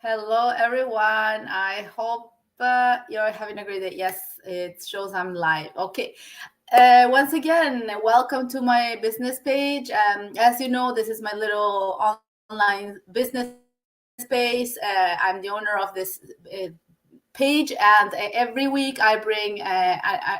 Hello, everyone. I hope you're having a great day. Yes, it shows I'm live. Okay. Once again, welcome to my business page. As you know, this is my little online business space. I'm the owner of this page, and every week I bring a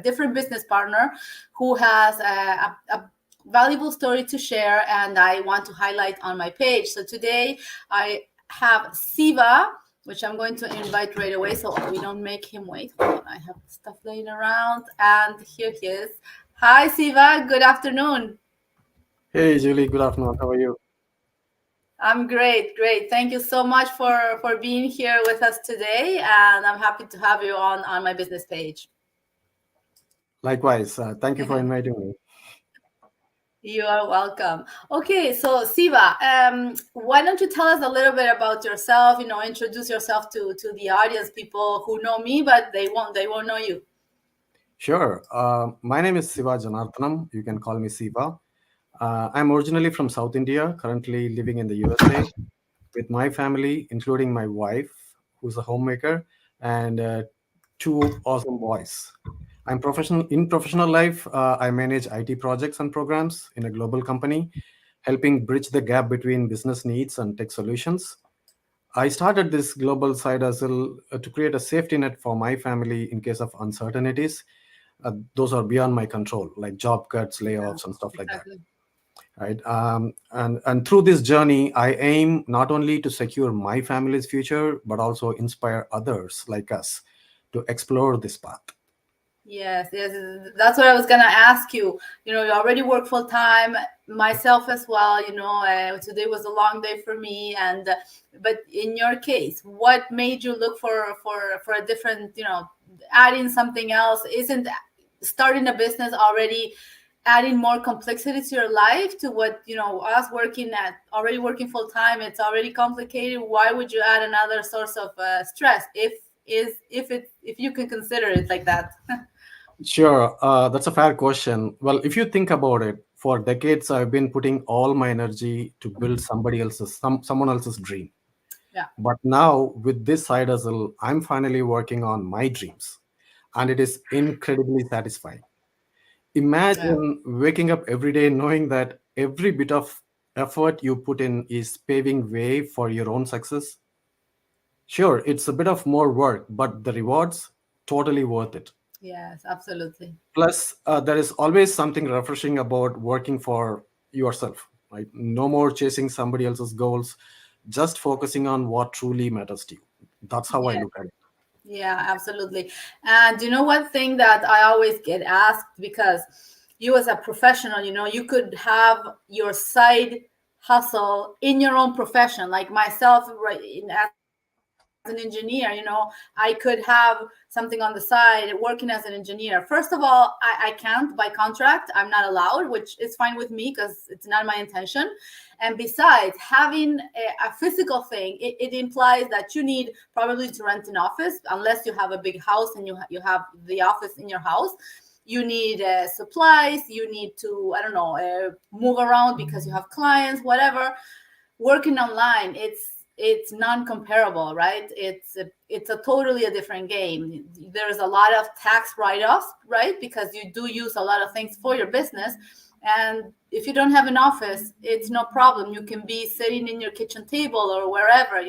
different business partner who has a valuable story to share, and I want to highlight on my page. So today I have Siva, which I'm going to invite right away so we don't make him wait. Hold on, I have stuff laying around, and here he is. Hi, Siva. Good afternoon. Hey Julie, good afternoon. How are you? I'm great, great. Thank you so much for being here with us today, and I'm happy to have you on my business page. Likewise, thank you for inviting me. You are welcome. Okay, so Siva, why don't you tell us a little bit about yourself? Introduce yourself to the audience, people who know me, but they won't know you. Sure. My name is Siva Janarthanam. You can call me Siva. I'm originally from South India, currently living in the USA with my family, including my wife, who's a homemaker, and two awesome boys. I'm professional in professional life. I manage IT projects and programs in a global company, helping bridge the gap between business needs and tech solutions. I started this global side hustle to create a safety net for my family in case of uncertainties. Those are beyond my control, like job cuts, Yeah, layoffs, and stuff like that. exactly. Right. And through this journey, I aim not only to secure my family's future, but also inspire others like us to explore this path. Yes, yes, that's what I was gonna ask you. You already work full time, myself as well. Today was a long day for me, and but in your case, what made you look for a different, adding something else? Isn't starting a business already adding more complexity to your life to what us working at already working full time? It's already complicated. Why would you add another source of stress if you can consider it like that? Sure, that's a fair question. Well, if you think about it, for decades I've been putting all my energy to build someone else's dream. Yeah. But now with this side hustle, I'm finally working on my dreams, and it is incredibly satisfying. Yeah. Imagine waking up every day knowing that every bit of effort you put in is paving way for your own success. Sure, it's a bit of more work, but the rewards totally worth it. Yes, absolutely. Plus, there is always something refreshing about working for yourself, right? No more chasing somebody else's goals, just focusing on what truly matters to you. That's how I Yeah, look at it. yeah, absolutely. And one thing that I always get asked, because you as a professional, you could have your side hustle in your own profession. Like myself, right, as an engineer, I could have something on the side working as an engineer. First of all, I can't by contract. I'm not allowed, which is fine with me because it's not my intention. And besides, having a physical thing, it implies that you need probably to rent an office, unless you have a big house and you have the office in your house. You need supplies. You need to, I don't know, move around because you have clients, whatever. Working online, it's non-comparable, right? It's a totally a different game. There's a lot of tax write-offs, right? Because you do use a lot of things for your business. And if you don't have an office, it's no problem. You can be sitting in your kitchen table or wherever,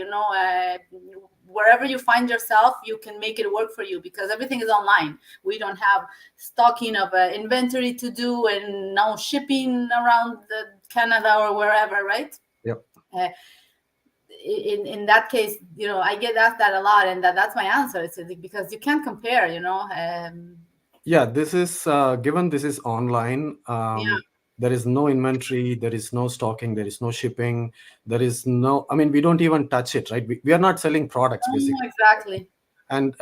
wherever you find yourself, you can make it work for you because everything is online. We don't have stocking of inventory to do and no shipping around Canada or wherever, right? Yep. Uh, in that case, I get asked that a lot, and that's my answer. It's because you can't compare. Yeah, this is given this is online. Yeah. There is no inventory, there is no stocking, there is no shipping, there is no. I mean, we don't even touch it, right? We are not selling products basically, Exactly. and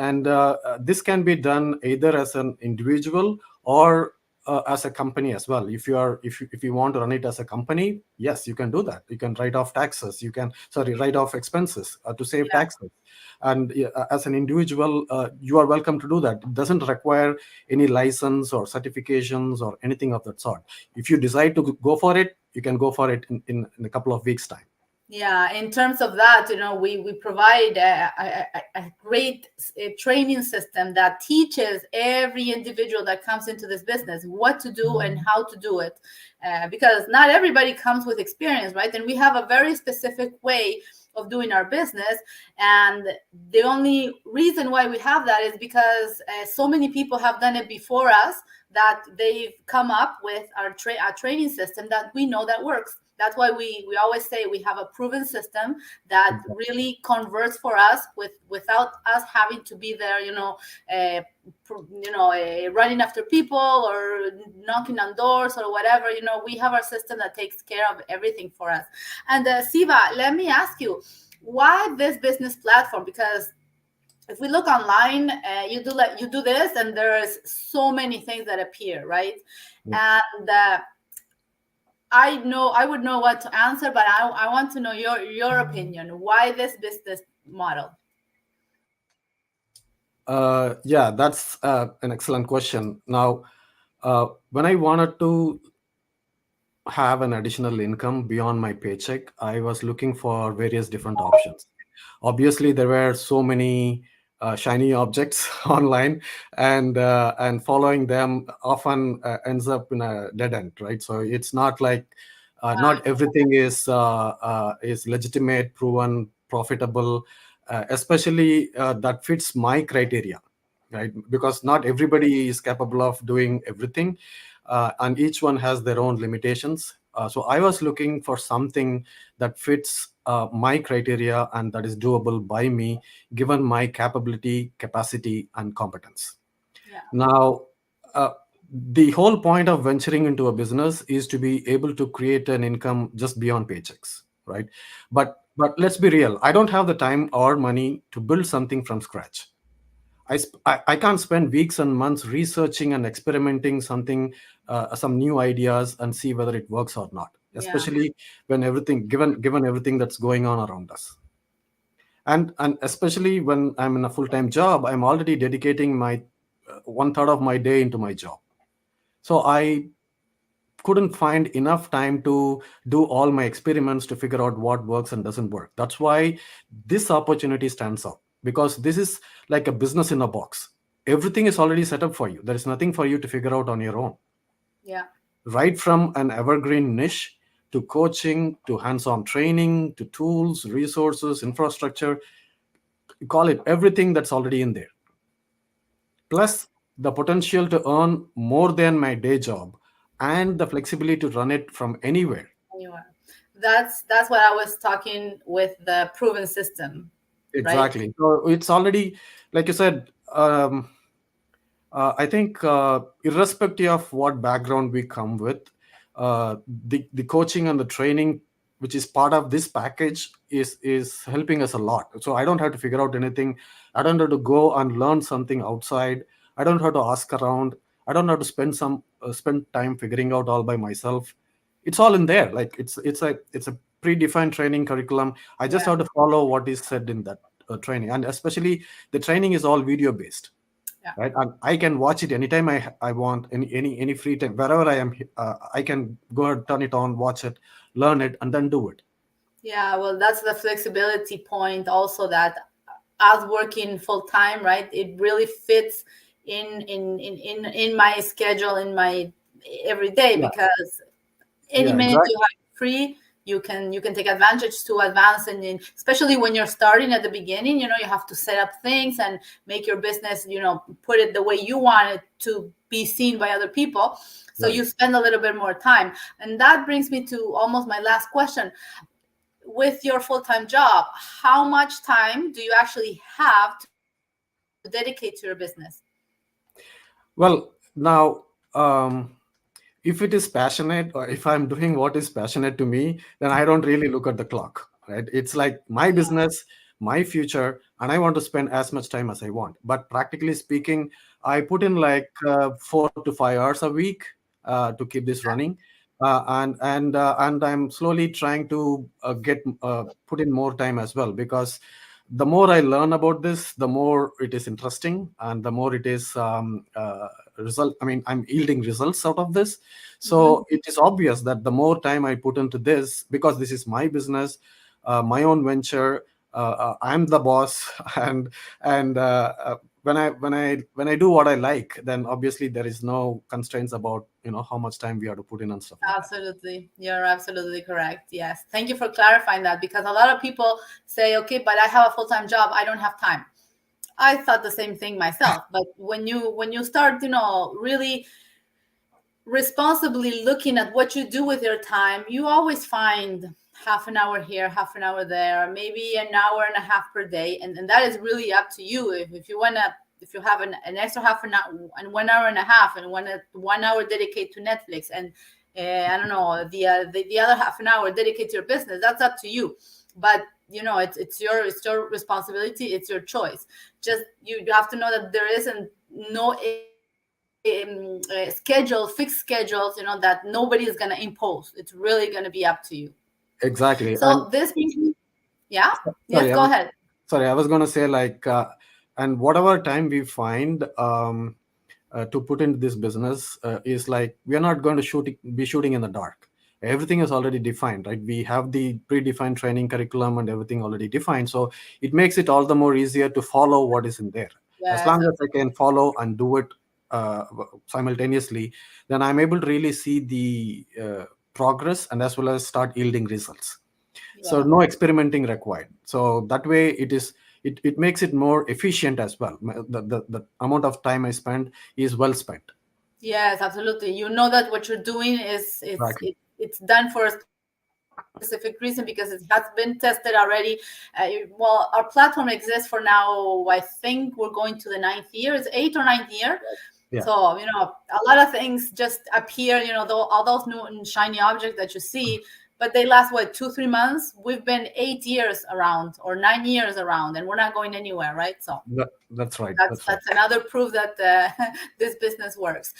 this can be done either as an individual or as a company as well. If you want to run it as a company, yes, you can do that. You can write off taxes, you can, sorry, write off expenses to save Yeah. taxes. And as an individual, you are welcome to do that. It doesn't require any license or certifications or anything of that sort. If you decide to go for it, you can go for it in a couple of weeks time. Yeah, in terms of that, we provide a great training system that teaches every individual that comes into this business what to do and how to do it, because not everybody comes with experience, right? And we have a very specific way of doing our business, and the only reason why we have that is because so many people have done it before us, that they've come up with our training system that we know that works. That's why we always say we have a proven system that Exactly. really converts for us without us having to be there, running after people or knocking on doors or whatever. We have our system that takes care of everything for us. And Siva, let me ask you, why this business platform? Because if we look online, you do this, and there's so many things that appear, right? Yeah. And I would know what to answer, but I want to know your opinion. Why this business model? Yeah, that's an excellent question. Now, when I wanted to have an additional income beyond my paycheck, I was looking for various different options. Obviously, there were so many shiny objects online, and following them often ends up in a dead end, right? So it's not like not everything is legitimate, proven, profitable, especially that fits my criteria, right? Because not everybody is capable of doing everything, and each one has their own limitations. So I was looking for something that fits my criteria and that is doable by me, given my capability, capacity, and competence. Yeah, Now, uh, the whole point of venturing into a business is to be able to create an income just beyond paychecks, right? But let's be real. I don't have the time or money to build something from scratch. I can't spend weeks and months researching and experimenting something, some new ideas, and see whether it works or not. yeah, Especially when given everything that's going on around us, and especially when I'm in a full time job, I'm already dedicating my one third of my day into my job. So I couldn't find enough time to do all my experiments to figure out what works and doesn't work. That's why this opportunity stands out, because this is like a business in a box. Everything is already set up for you. There is nothing for you to figure out on your own. yeah, Right from an evergreen niche to coaching to hands-on training to tools, resources, infrastructure, you call it, everything that's already in there. Plus the potential to earn more than my day job and the flexibility to run it from anywhere. anyway. That's what I was talking with the proven system, right? Exactly. So it's already, like you said, I think irrespective of what background we come with, the coaching and the training, which is part of this package, is helping us a lot. So I don't have to figure out anything. I don't have to go and learn something outside. I don't have to ask around. I don't have to spend time figuring out all by myself. It's all in there. Like it's a predefined training curriculum. I just Yeah, have to follow what is said in that training, and especially the training is all video based, yeah. right? And I can watch it anytime I want, any free time, wherever I am. I can go ahead, turn it on, watch it, learn it, and then do it. Yeah, well, that's the flexibility point also, that us working full time, right? It really fits in my schedule, in my every day, Yeah, because any yeah, minute exactly. you have free, you can take advantage to advance. And especially when you're starting at the beginning, you have to set up things and make your business, put it the way you want it to be seen by other people. So Right. you spend a little bit more time. And that brings me to almost my last question. With your full-time job, how much time do you actually have to dedicate to your business? Well, now, if it is passionate, or if I'm doing what is passionate to me, then I don't really look at the clock, right? It's like my Yeah, business, my future, and I want to spend as much time as I want. But practically speaking, I put in like 4 to 5 hours a week to keep this running. And I'm slowly trying to get put in more time as well, because the more I learn about this, the more it is interesting, and the more it is result. I mean, I'm yielding results out of this. hmm, So it is obvious that the more time I put into this, because this is my business, my own venture. I'm the boss, and when I do what I like, then obviously there is no constraints about how much time we have to put in and stuff like that. Absolutely. You're absolutely correct. Yes. Thank you for clarifying that, because a lot of people say, okay, but I have a full-time job. I don't have time. I thought the same thing myself. But when you start, really responsibly looking at what you do with your time, you always find half an hour here, half an hour there, maybe an hour and a half per day. And that is really up to you. If you want to, if you have an extra half an hour and 1 hour and a half and 1 hour dedicate to Netflix, and I don't know, the other half an hour dedicate to your business, that's up to you. But it's your responsibility, it's your choice. Just you have to know that there isn't no schedule, fixed schedules, that nobody is going to impose. It's really going to be up to you. Exactly. And So this brings me, yeah, sorry, yes, go ahead. I was going to say, like, and whatever time we find to put into this business is like, we are not going to be shooting in the dark. Everything is already defined, right? We have the predefined training curriculum and everything already defined, so it makes it all the more easier to follow what is in there. As Yes, long as I can follow and do it uh, simultaneously, then I'm able to really see the progress and as well as start yielding results. So yeah. no experimenting required, so that way it makes it more efficient as well. The amount of time I spend is well spent. Yes, absolutely. You know that what you're doing is Exactly. it's done for a specific reason, because it has been tested already. Well, our platform exists for now. I think we're going to the ninth year. It's eighth or ninth year. Yeah. So, a lot of things just appear, all those new and shiny objects that you see, but they last, what, 2, 3 months? We've been 8 years around, or 9 years around, and we're not going anywhere, right? So That's right. that's That's right. that's another proof that this business works.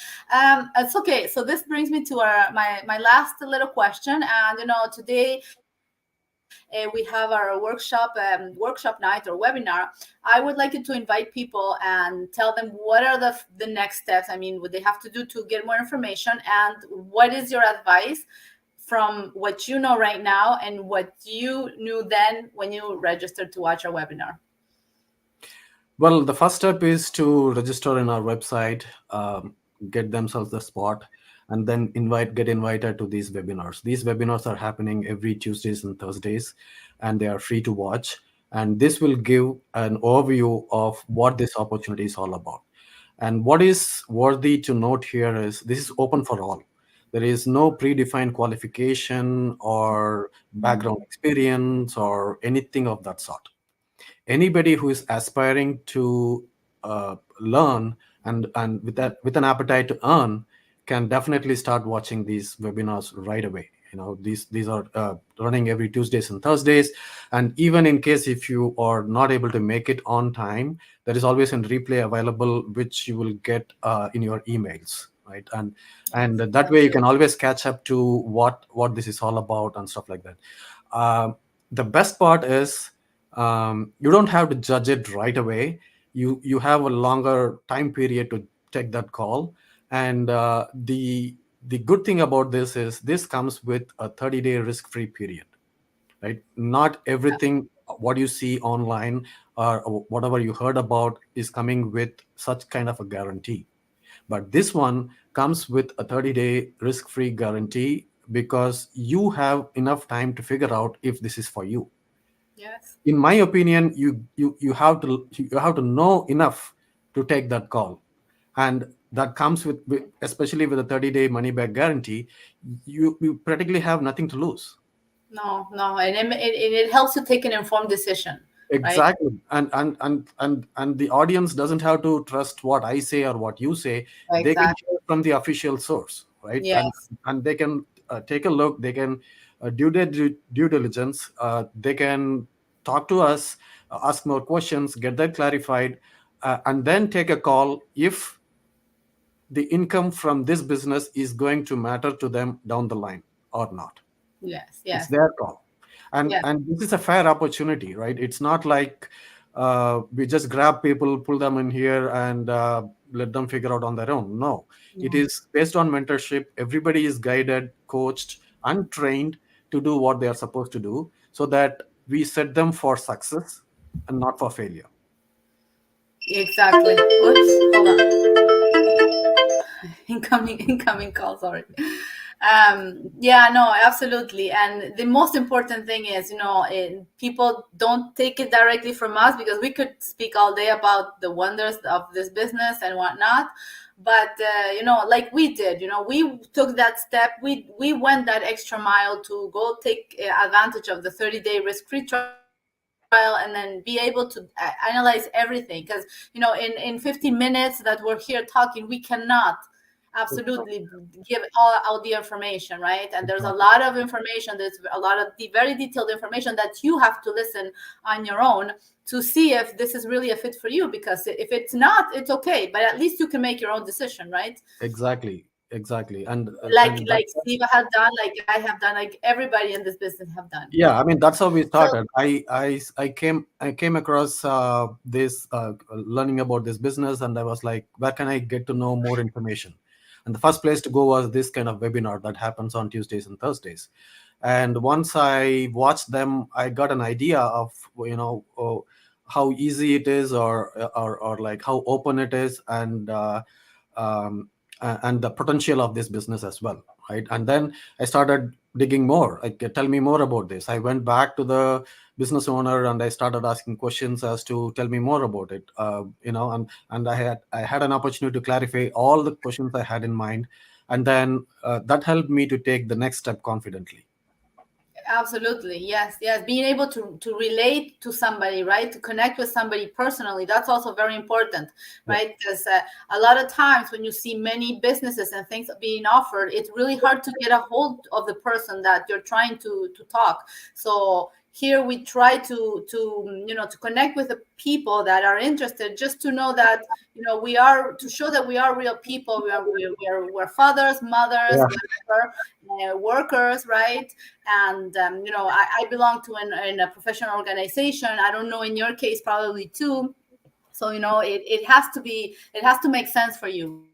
It's okay. So this brings me to my last little question, and today we have our workshop night or webinar. I would like you to invite people and tell them what are the next steps. I mean, what they have to do to get more information, and what is your advice from what you know right now and what you knew then when you registered to watch our webinar. Well, the first step is to register in our website, get themselves the spot, and then get invited to these webinars. These webinars are happening every Tuesdays and Thursdays, and they are free to watch. And this will give an overview of what this opportunity is all about. And what is worthy to note here is this is open for all. There is no predefined qualification or background experience or anything of that sort. Anybody who is aspiring to learn and with an appetite to earn can definitely start watching these webinars right away. These are running every Tuesdays and Thursdays, and even in case if you are not able to make it on time, there is always a replay available which you will get in your emails, right? And Yes, that way that's you true. can always catch up to what this is all about and stuff like that. um, the best part is, you don't have to judge it right away. You have a longer time period to take that call. And the good thing about this is this comes with a 30-day risk-free period, right? Not everything what you see online or whatever you heard about is coming with such kind of a guarantee. But this one comes with a 30-day risk-free guarantee because you have enough time to figure out if this is for you. Yes. In my opinion, you have to know enough to take that call. And that comes with especially with a 30-day money back guarantee. You practically have nothing to lose. No, no, and it helps you take an informed decision, right? Exactly. And the audience doesn't have to trust what I say or what you say. They can Exactly. hear from the official source, right? and Yes. and they can take a look. They can do their due diligence. They can talk to us, ask more questions, get that clarified, and then take a call if the income from this business is going to matter to them down the line or not. Yes. It's Yes. their call. and Yes. and this is a fair opportunity, right? It's not like we just grab people, pull them in here, and let them figure out on their own. No, it No. is based on mentorship. Everybody is guided, coached, and trained to do what they are supposed to do. so that we set them for success and not for failure. Exactly. Oops, hold on. Incoming call, sorry. Yeah, no, absolutely. And the most important thing is, people don't take it directly from us, because we could speak all day about the wonders of this business and whatnot. But like we did, we took that step. We went that extra mile to go take advantage of the 30-day risk-free trial, and then be able to analyze everything. Because in 15 minutes that we're here talking, we cannot absolutely Exactly. give all out the information, right? And there's a Exactly. lot of information. There's a lot of the very detailed information that you have to listen on your own to see if this is really a fit for you. Because if it's not, it's okay, but at least you can make your own decision, right? Exactly. Exactly. like And like that's, Siva has done, like I have done, like everybody in this business have done. yeah, I mean, that's how we So started. I came across this learning about this business, and I was like, where can I get to know more information? And the first place to go was this kind of webinar that happens on Tuesdays and Thursdays. And once I watched them, I got an idea of, how easy it is, or like how open it is, um, and the potential of this business as well, right? And then I started digging more. Like, tell me more about this. I went back to the business owner and I started asking questions as to tell me more about it. And I had an opportunity to clarify all the questions I had in mind, and then that helped me to take the next step confidently. absolutely, yes, yes. Being able to relate to somebody, right? To connect with somebody personally, that's also very important, Yeah, right? Because a lot of times when you see many businesses and things being offered, it's really hard to get a hold of the person that you're trying to talk. So here we try to connect with the people that are interested, just to know that we are, to show that we are real people. We're fathers, mothers, yeah, whatever, workers, right? And I belong to in a professional organization. I don't know, in your case probably too. So it has to be, it has to make sense for you,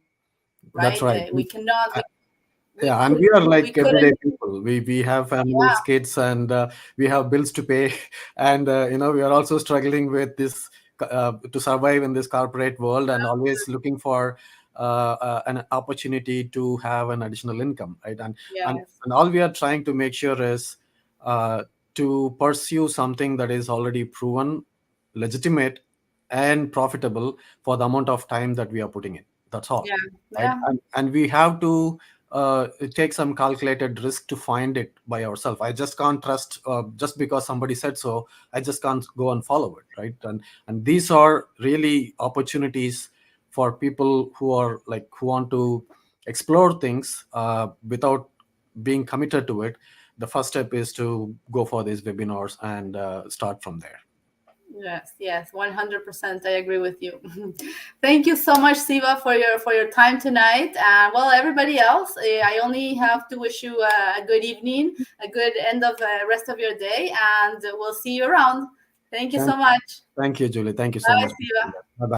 right? We that's cannot, right. we Yeah, and we are couldn't. like everyday people. We have Yeah, families, kids, and we have bills to pay, and we are also struggling with this to survive in this corporate world, and always looking for an opportunity to have an additional income, right? And yes, and all we are trying to make sure is uh, to pursue something that is already proven, legitimate, and profitable for the amount of time that we are putting in. That's all, yeah, right? yeah. And we have to take some calculated risk to find it by ourselves. I just can't trust just because somebody said so. I just can't go and follow it, right? And these are really opportunities for people who are like who want to explore things without being committed to it. The first step is to go for these webinars and start from there. Yes, yes, 100%. I agree with you. Thank you so much, Siva, for your time tonight. Well, everybody else, I only have to wish you a good evening, a good end of rest of your day, and we'll see you around. Thank you Thank, so much. thank you, Julie. Thank you so Bye, much. Siva. Bye bye.